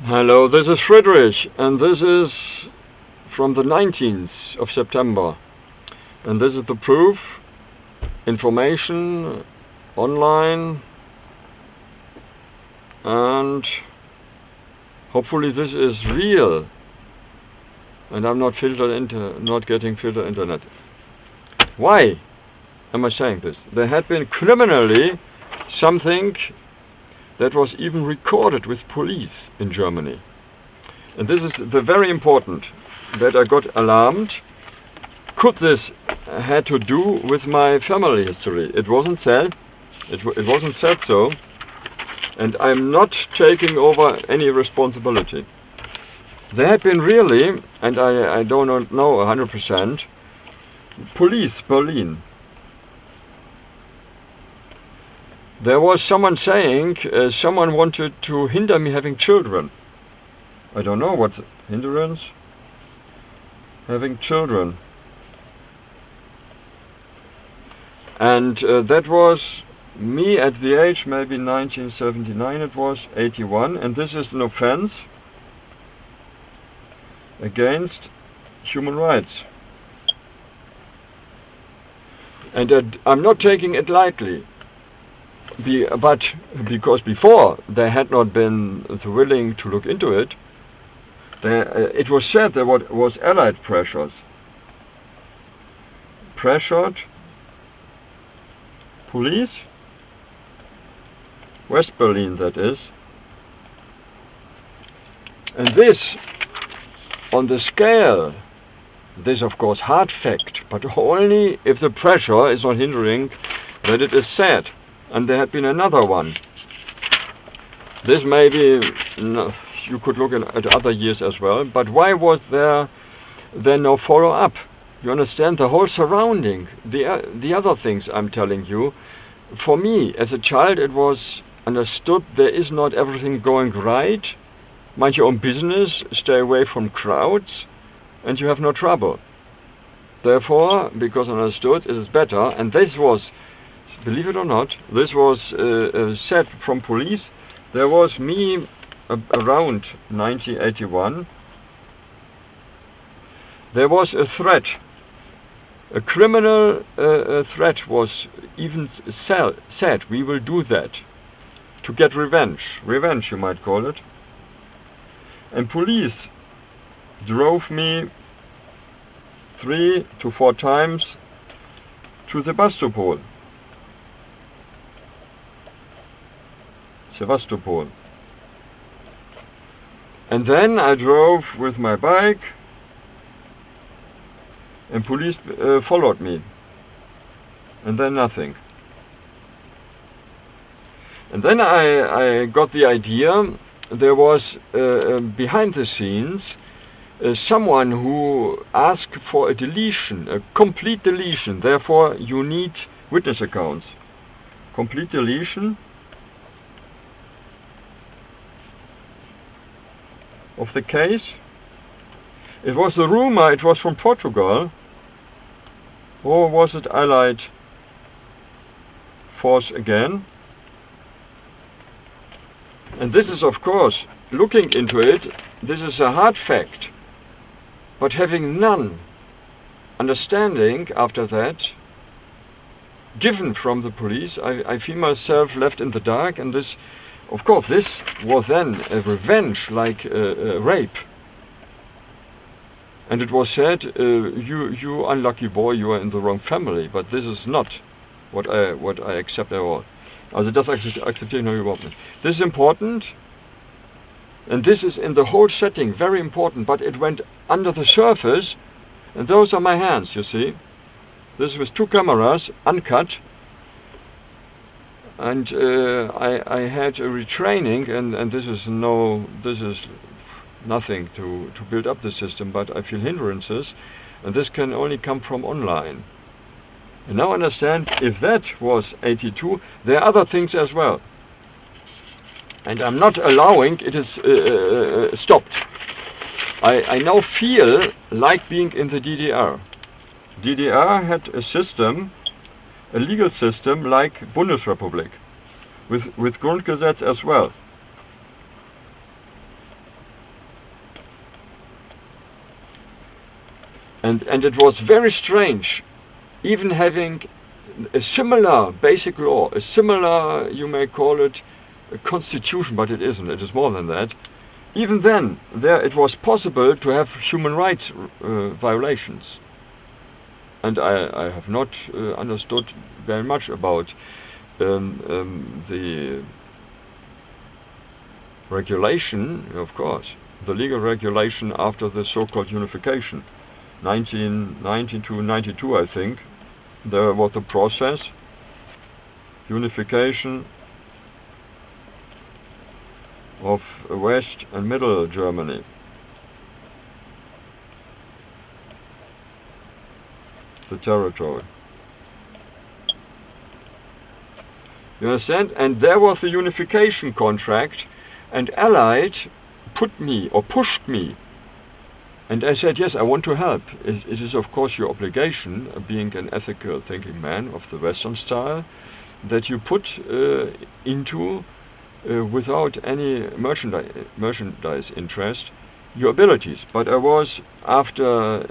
Hello, this is Friedrich, and this is from the 19th of September. And this is the proof, information, online, and hopefully this is real. And I'm not getting filtered internet. Why am I saying this? There had been criminally something that was even recorded with police in Germany. And this is the very important that I got alarmed. Could this had to do with my family history? It wasn't said. It wasn't said so. And I'm not taking over any responsibility. There had been really, and I do not know 100%, police Berlin. There was someone saying someone wanted to hinder me having children. I don't know what hindrance. Having children. And that was me at the age, maybe 1979 it was, 81, and this is an offense against human rights. And I'm not taking it lightly. But because before they had not been willing to look into it, it was said there was Allied pressures. Pressured police, West Berlin that is. And this, on the scale, this of course hard fact, but only if the pressure is not hindering that it is said. And there had been another one. This maybe, no, you could look at other years as well, but why was there then no follow-up? You understand, the whole surrounding, the other things I'm telling you. For me, as a child, it was understood there is not everything going right. Mind your own business, stay away from crowds, and you have no trouble. Therefore, because understood, it is better, and this was, believe it or not, this was said from police. There was me around 1981. There was a threat. A criminal threat was even said, we will do that. To get revenge. Revenge, you might call it. And police drove me 3 to 4 times to Sebastopol. And then I drove with my bike and police followed me. And then nothing. And then I got the idea there was behind the scenes someone who asked for a deletion, a complete deletion. Therefore you need witness accounts. Complete deletion of the case. It was the rumor it was from Portugal, or was it Allied force again? And this is of course, looking into it, this is a hard fact, but having none understanding after that given from the police, I feel myself left in the dark. And this, of course, this was then a revenge, like a rape. And it was said, you unlucky boy, you are in the wrong family. But this is not what I accept at all. Also das akzeptiere ich noch überhaupt nicht. This is important, and this is in the whole setting very important, but it went under the surface, and those are my hands, you see. This was 2 cameras, uncut. And I had a retraining, and this is nothing to build up the system, but I feel hindrances, and this can only come from online. And now understand, if that was 82, there are other things as well. And I'm not allowing it is stopped. I now feel like being in the DDR. DDR had a system, a legal system like Bundesrepublik, with Grundgesetz as well. And it was very strange, even having a similar basic law, a similar, you may call it, a constitution, but it isn't, it is more than that. Even then, there it was possible to have human rights violations. And I have not understood very much about the regulation, of course, the legal regulation after the so-called unification. 1992, I think, there was the process, unification of West and Middle Germany. The territory. You understand? And there was the unification contract, and Allied put me or pushed me. And I said, yes, I want to help. It is of course your obligation, being an ethical thinking man of the Western style, that you put into, without any merchandise interest, your abilities. But I was, after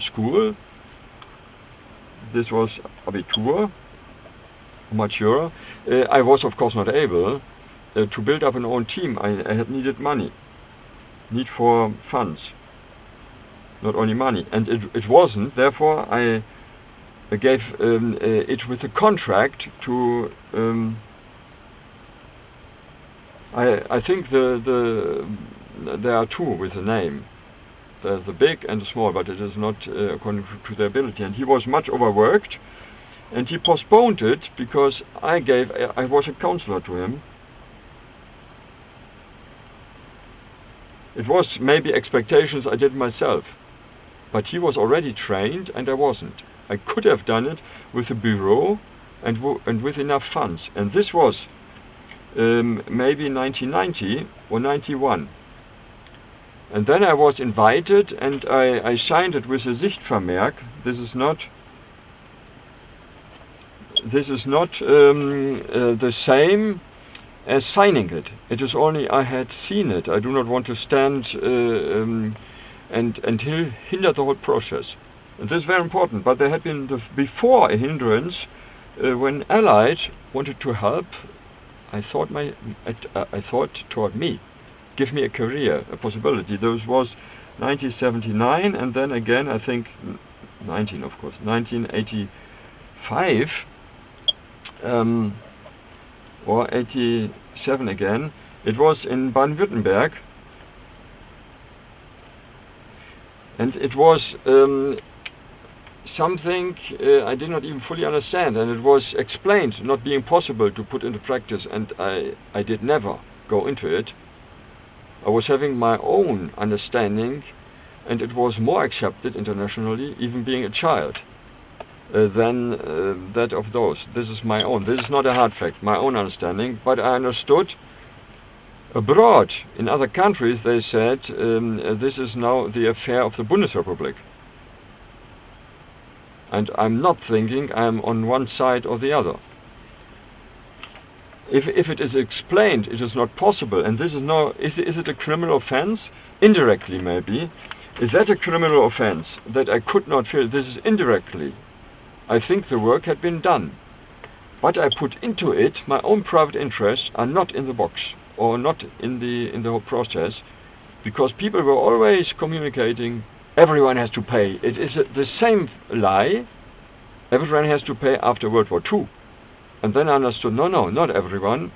school, this was Abitur, mature, I was of course not able to build up an own team. I had needed money, need for funds, not only money, and it wasn't. Therefore, I gave it with a contract to. I think there are two with a name. There's the big and the small, but it is not according to their ability. And he was much overworked, and he postponed it because I was a counselor to him. It was maybe expectations I did myself, but he was already trained and I wasn't. I could have done it with a bureau and with enough funds. And this was maybe 1990 or 91. And then I was invited and I signed it with a Sichtvermerk. This is not the same as signing it. It is only I had seen it. I do not want to stand and hinder the whole process. And this is very important. But there had been before a hindrance when Allied wanted to help. I thought toward me, give me a career, a possibility. This was 1979, and then again I think 1985 or 87 again. It was in Baden-Württemberg, and it was something I did not even fully understand, and it was explained not being possible to put into practice, and I did never go into it. I was having my own understanding, and it was more accepted internationally, even being a child, than that of those. This is my own. This is not a hard fact, my own understanding, but I understood abroad, in other countries, they said this is now the affair of the Bundesrepublik. And I'm not thinking I'm on one side or the other. If it is explained, it is not possible, and this is is it a criminal offense? Indirectly, maybe. Is that a criminal offense that I could not feel? This is indirectly. I think the work had been done, but I put into it my own private interests are not in the box or not in the whole process, because people were always communicating. Everyone has to pay. It is the same lie. Everyone has to pay after World War II. And then I understood, no, not everyone.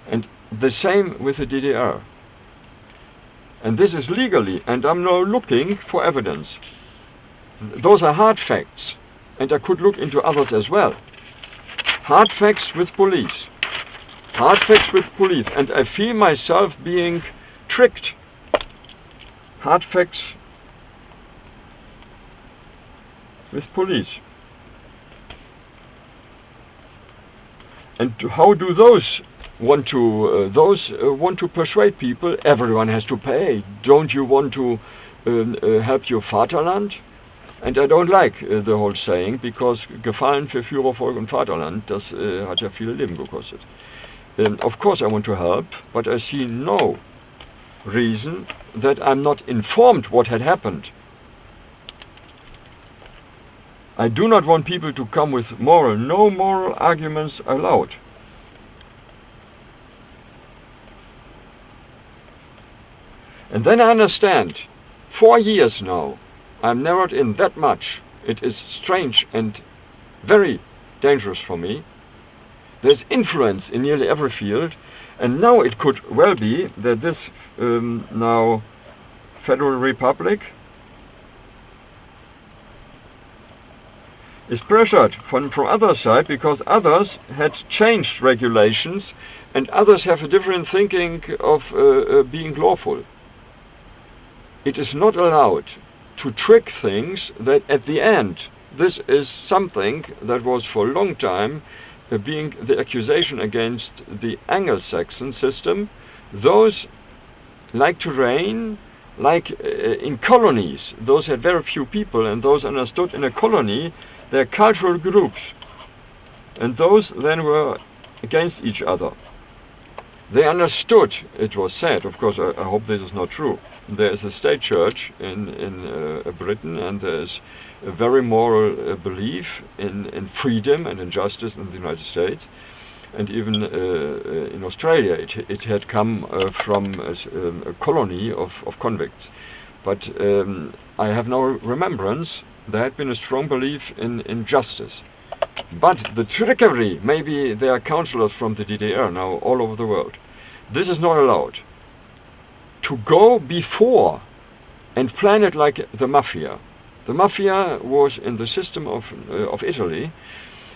And the same with the DDR. And this is legally, and I'm now looking for evidence. Those are hard facts. And I could look into others as well. Hard facts with police. Hard facts with police. And I feel myself being tricked. Hard facts with police. And how do those want to persuade people? Everyone has to pay. Don't you want to help your Vaterland? And I don't like the whole saying, because Gefallen für Führer, Volk und Vaterland, das hat ja viele Leben gekostet. Of course I want to help, but I see no reason that I'm not informed what had happened. I do not want people to come with no moral arguments allowed. And then I understand, 4 years now, I'm narrowed in that much. It is strange and very dangerous for me. There's influence in nearly every field, and now it could well be that this now Federal Republic is pressured from other side because others had changed regulations and others have a different thinking of being lawful. It is not allowed to trick things that at the end, this is something that was for a long time being the accusation against the Anglo-Saxon system. Those like to reign, like in colonies, those had very few people, and those understood in a colony their cultural groups, and those then were against each other. They understood, it was said, of course I hope this is not true, there is a state church in Britain, and there is a very moral belief in freedom and in justice in the United States, and even in Australia it had come from a colony of convicts. But I have no remembrance. There had been a strong belief in justice. But the trickery, maybe there are counselors from the DDR now all over the world. This is not allowed. To go before and plan it like the mafia. The mafia was in the system of Italy,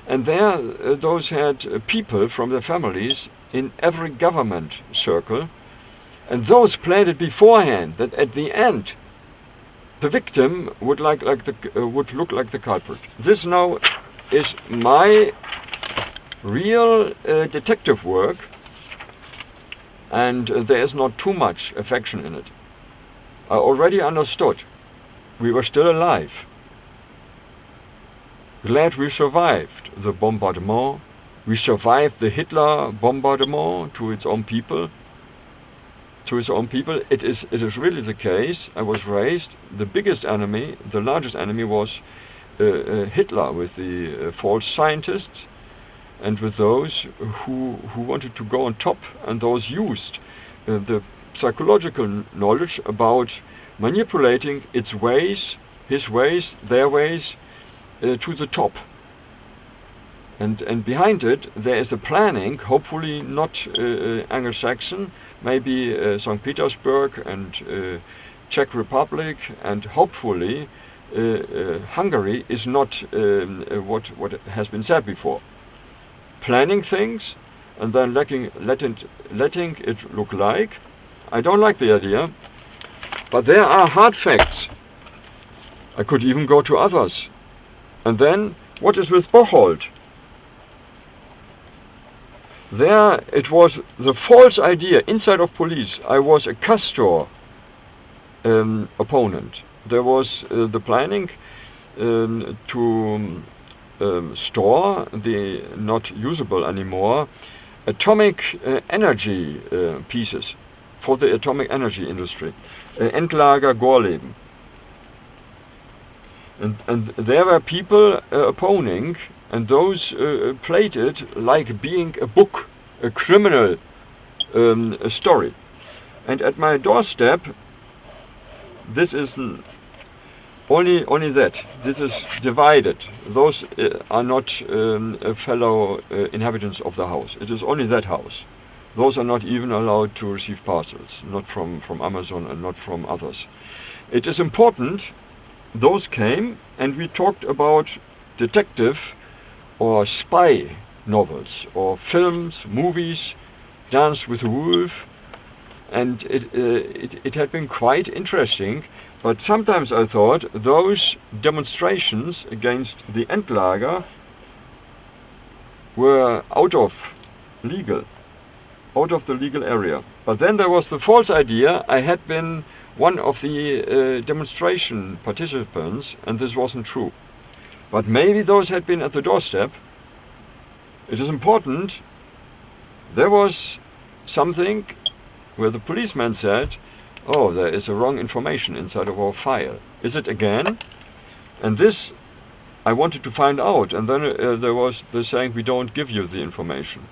and there those had people from their families in every government circle, and those planned it beforehand that at the end the victim would look like the culprit. This now is my real detective work, and there is not too much affection in it. I already understood. We were still alive. Glad we survived the bombardment. We survived the Hitler bombardment to its own people. It is really the case. I was raised, the biggest enemy, the largest enemy was Hitler with the false scientists and with those who wanted to go on top, and those used the psychological knowledge about manipulating its ways, his ways, their ways to the top. And behind it there is a planning, hopefully not Anglo-Saxon, maybe St. Petersburg and Czech Republic, and hopefully Hungary is not what has been said before. Planning things and then letting it look like. I don't like the idea, but there are hard facts. I could even go to others. And then, what is with Bocholt? There it was the false idea inside of police. I was a Castor opponent. There was the planning to store the not usable anymore atomic energy pieces for the atomic energy industry. Endlager Gorleben. And there were people opposing, and those played it like being a book, a criminal story. And at my doorstep, this is only that. This is divided. Those are not fellow inhabitants of the house. It is only that house. Those are not even allowed to receive parcels, not from Amazon and not from others. It is important. Those came, and we talked about detective or spy novels or films, movies, Dance with the Wolf, and it had been quite interesting. But sometimes I thought those demonstrations against the Endlager were out of the legal area. But then there was the false idea I had been one of the demonstration participants, and this wasn't true. But maybe those had been at the doorstep. It is important. There was something where the policeman said, oh, there is a wrong information inside of our file. Is it again? And this I wanted to find out, and then there was the saying, we don't give you the information.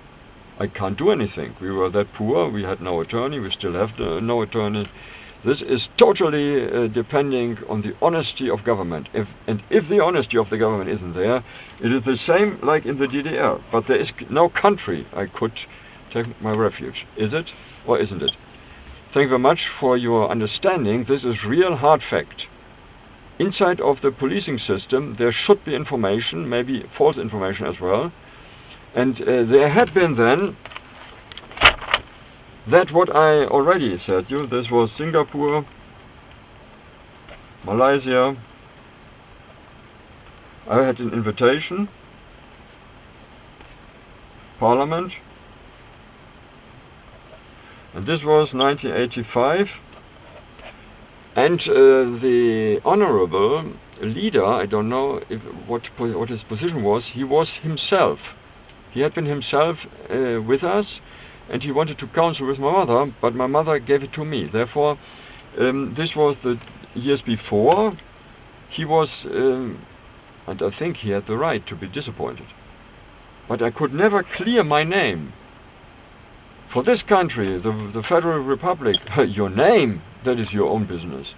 I can't do anything. We were that poor, we had no attorney, we still have no attorney. This is totally depending on the honesty of government. If the honesty of the government isn't there, it is the same like in the DDR. But there is no country I could take my refuge. Is it or isn't it? Thank you very much for your understanding. This is real hard fact. Inside of the policing system there should be information, maybe false information as well. And there had been then that what I already said you, this was Singapore, Malaysia. I had an invitation, Parliament, and this was 1985, and the honorable leader, I don't know what his position was, he was himself. He had been himself with us, and he wanted to counsel with my mother, but my mother gave it to me. Therefore, this was the years before. He was, and I think he had the right to be disappointed. But I could never clear my name. For this country, the Federal Republic, your name, that is your own business.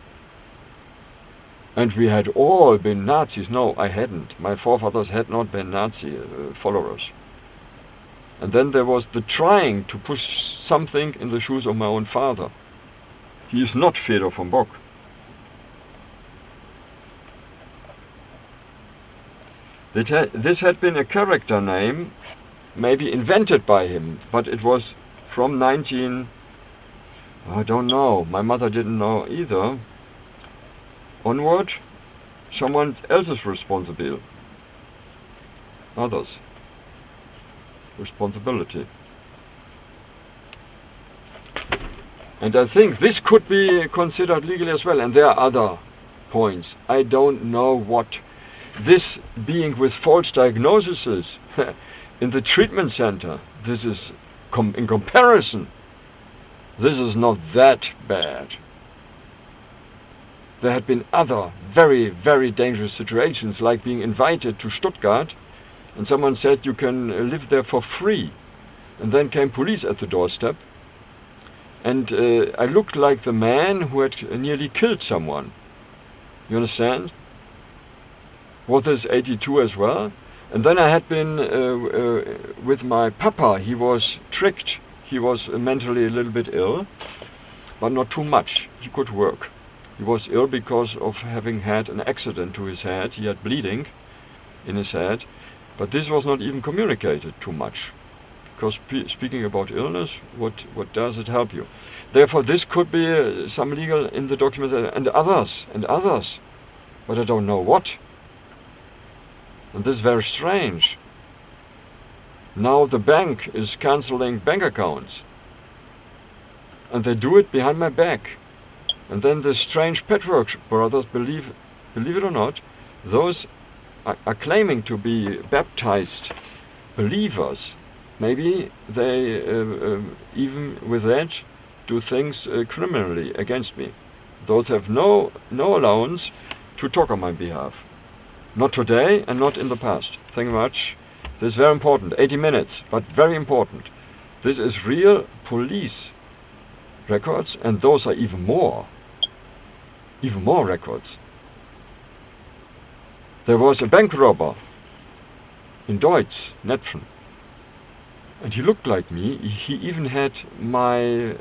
And we had all been Nazis. No, I hadn't. My forefathers had not been Nazi followers. And then there was the trying to push something in the shoes of my own father. He is not Fedor von Bock. This had been a character name, maybe invented by him, but it was from I don't know, my mother didn't know either, onward, someone else's responsibility, others' responsibility. And I think this could be considered legally as well, and there are other points. I don't know what this being with false diagnoses in the treatment center, this is in comparison, this is not that bad. There had been other very, very dangerous situations, like being invited to Stuttgart, and someone said you can live there for free. And then came police at the doorstep, and I looked like the man who had nearly killed someone. You understand? Was this 82 as well? And then I had been with my papa. He was tricked. He was mentally a little bit ill, but not too much. He could work. He was ill because of having had an accident to his head. He had bleeding in his head, but this was not even communicated too much. Because speaking about illness, what does it help you? Therefore, this could be some legal in the documents and others, but I don't know what. And this is very strange. Now the bank is cancelling bank accounts, and they do it behind my back. And then the strange Petrarch brothers, believe it or not, those are claiming to be baptized believers. Maybe they even with that do things criminally against me. Those have no allowance to talk on my behalf. Not today and not in the past. Thank you very much. This is very important. 80 minutes, but very important. This is real police records, and those are even more records. There was a bank robber in Deutz, Netfen, and he looked like me. He even had my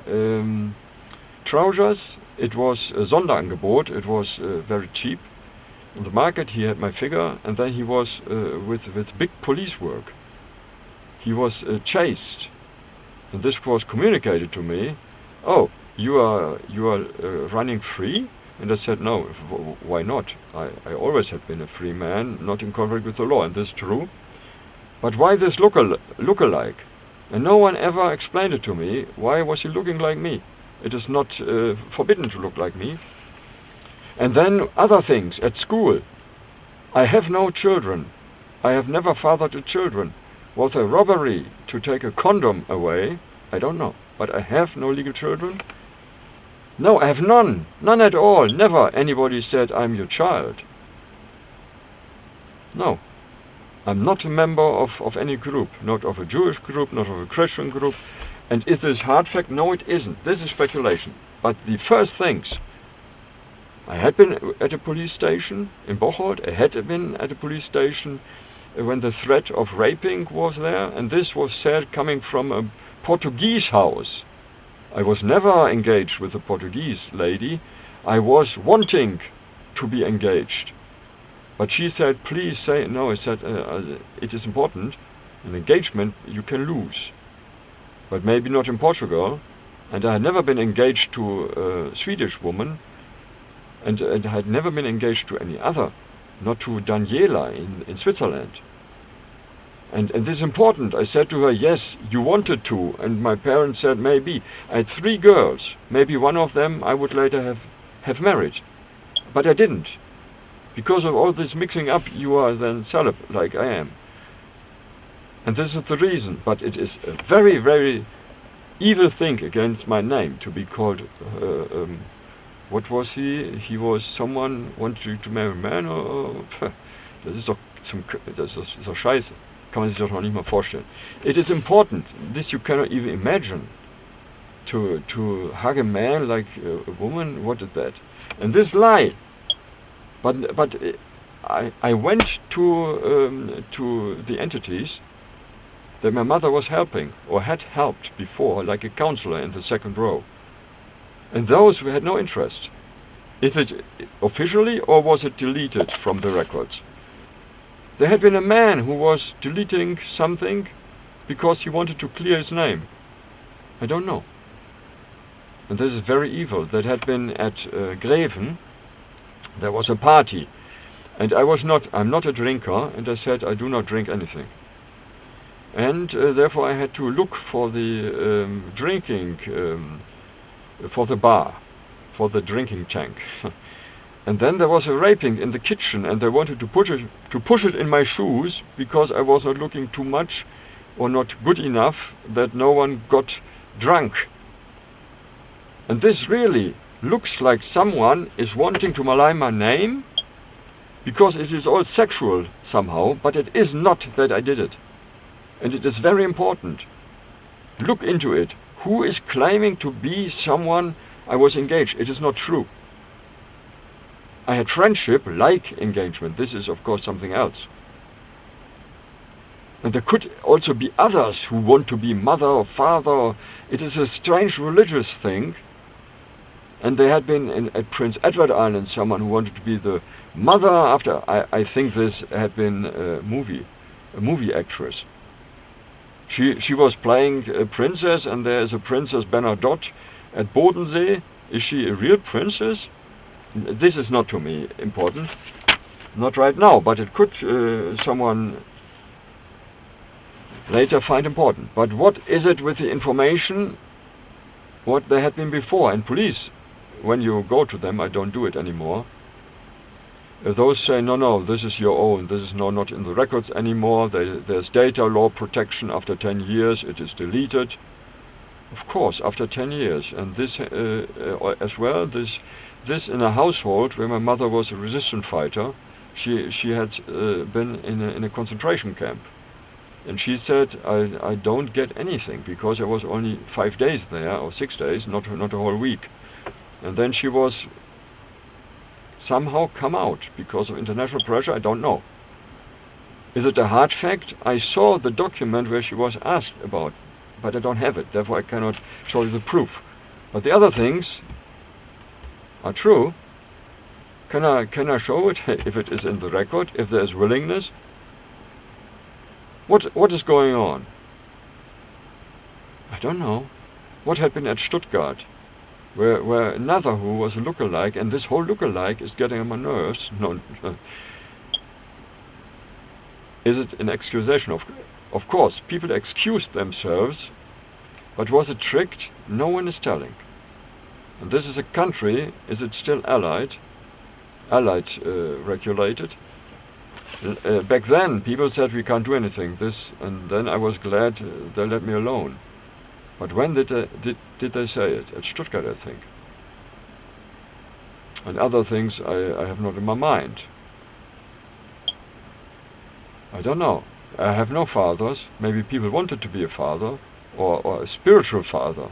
trousers. It was a Sonderangebot. It was very cheap. On the market he had my figure, and then he was with big police work. He was chased, and this was communicated to me. Oh, you are running free? And I said, no, why not? I always have been a free man, not in conflict with the law, and this is true. But why this look-alike? And no one ever explained it to me. Why was he looking like me? It is not forbidden to look like me. And then other things at school. I have no children. I have never fathered a children. Was a robbery to take a condom away? I don't know. But I have no legal children. No, I have none. None at all. Never anybody said I'm your child. No. I'm not a member of any group, not of a Jewish group, not of a Christian group. And is this hard fact? No, it isn't. This is speculation. But the first things, I had been at a police station in Bocholt. I had been at a police station when the threat of raping was there. And this was said coming from a Portuguese house. I was never engaged with a Portuguese lady. I was wanting to be engaged. But she said, please say, no, I said, it is important. An engagement you can lose. But maybe not in Portugal. And I had never been engaged to a Swedish woman. And I had never been engaged to any other. Not to Daniela in Switzerland. And this is important. I said to her, yes, you wanted to. And my parents said, maybe. I had 3 girls. Maybe one of them I would later have married. But I didn't. Because of all this mixing up, you are then celib, like I am. And this is the reason. But it is a very, very evil thing against my name to be called, what was he? He was someone wanted to marry a man, or das ist doch scheiße. Kann man sich doch noch nicht mal vorstellen. It is important. This you cannot even imagine. To hug a man like a woman, what is that? And this lie. But I went to the entities that my mother was helping or had helped before, like a counselor in the second row. And those who had no interest. Is it officially or was it deleted from the records? There had been a man who was deleting something because he wanted to clear his name. I don't know. And this is very evil. That had been at Greven. There was a party, and I'm not a drinker, and I said I do not drink anything. And therefore I had to look for the drinking, for the bar, for the drinking tank. And then there was a raping in the kitchen, and they wanted to push it in my shoes because I was not looking too much or not good enough that no one got drunk. And this really looks like someone is wanting to malign my name because it is all sexual somehow, but it is not that I did it. And it is very important. Look into it. Who is claiming to be someone I was engaged? It is not true. I had friendship like engagement. This is of course something else. And there could also be others who want to be mother or father. It is a strange religious thing. And there had been at Prince Edward Island someone who wanted to be the mother after, I think this had been a movie actress. She was playing a princess, and there is a Princess Bernadotte at Bodensee. Is she a real princess? This is not to me important. Not right now, but it could someone later find important. But what is it with the information what there had been before? And police, when you go to them, I don't do it anymore. Those say, no, this is your own, this is not in the records anymore, there's data law protection after 10 years, it is deleted. Of course, after 10 years. And this as well, this in a household where my mother was a resistance fighter, she had been in a concentration camp. And she said, I don't get anything because I was only 5 days there, or 6 days, not a whole week. And then she was somehow come out because of international pressure, I don't know. Is it a hard fact? I saw the document where she was asked about, but I don't have it, therefore I cannot show you the proof. But the other things are true. Can I show it if it is in the record, if there is willingness? What is going on? I don't know. What happened at Stuttgart? Where another who was a lookalike, and this whole lookalike is getting on my nerves. No. Is it an excusation? Of course, people excused themselves, but was it tricked? No one is telling. And this is a country, is it still Allied regulated? Back then, people said we can't do anything, and then I was glad they let me alone. But when did they say it? At Stuttgart, I think. And other things I have not in my mind. I don't know. I have no fathers. Maybe people wanted to be a father or a spiritual father.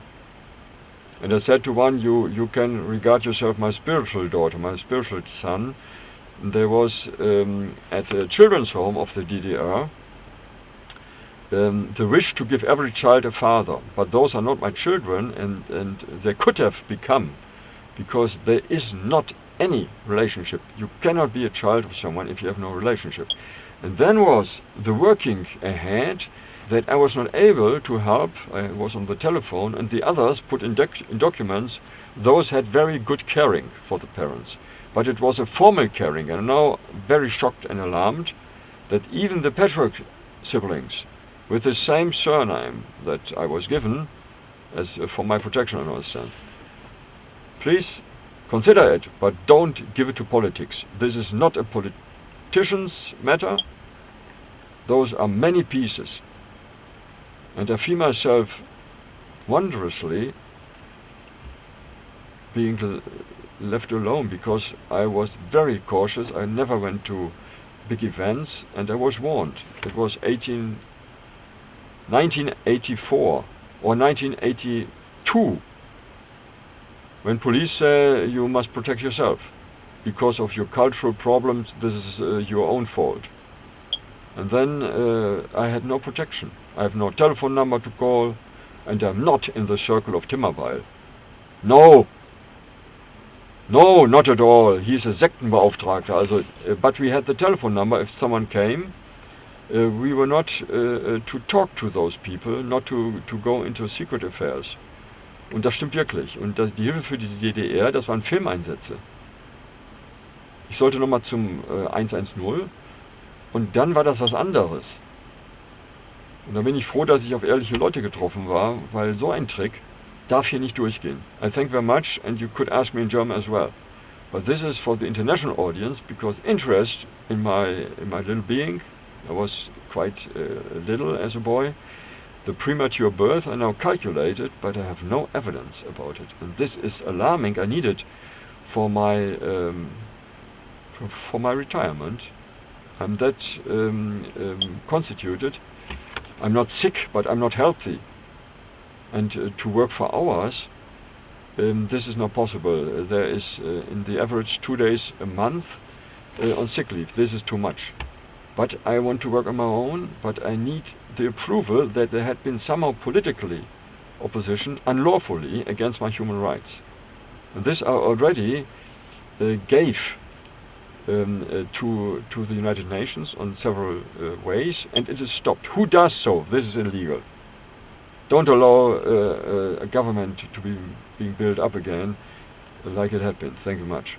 And I said to one, you can regard yourself my spiritual daughter, my spiritual son. There was at a children's home of the DDR the wish to give every child a father. But those are not my children, and they could have become, because there is not any relationship. You cannot be a child of someone if you have no relationship. And then was the working ahead that I was not able to help. I was on the telephone, and the others put in documents those had very good caring for the parents. But it was a formal caring, and I'm now very shocked and alarmed that even the Petrarch siblings, with the same surname that I was given, as for my protection, I understand. Please consider it, but don't give it to politics. This is not a politician's matter. Those are many pieces. And I feel myself wondrously being left alone, because I was very cautious. I never went to big events, and I was warned. It was 1984 or 1982 when police say you must protect yourself because of your cultural problems. This is your own fault. And then I had no protection. I have no telephone number to call, and I'm not in the circle of Timmerweil. No, not at all. He's a Sektenbeauftragter. Also, but we had the telephone number if someone came. We were not to talk to those people, not to go into secret affairs. Und das stimmt wirklich. Und die Hilfe für die DDR, das waren Filmeinsätze. Ich sollte nochmal zum 110, und dann war das was anderes. Und da bin ich froh, dass ich auf ehrliche Leute getroffen war, weil so ein Trick darf hier nicht durchgehen. I thank very much, and you could ask me in German as well. But this is for the international audience, because interest in my little being, I was quite little as a boy. The premature birth I now calculated, but I have no evidence about it. And this is alarming. I need it for my retirement. I'm that constituted. I'm not sick, but I'm not healthy. And to work for hours, this is not possible. There is in the average 2 days a month on sick leave. This is too much. But I want to work on my own, but I need the approval that there had been somehow politically opposition unlawfully against my human rights. And this I already gave to the United Nations on several ways, and it is stopped. Who does so? This is illegal. Don't allow a government to be being built up again like it had been. Thank you much.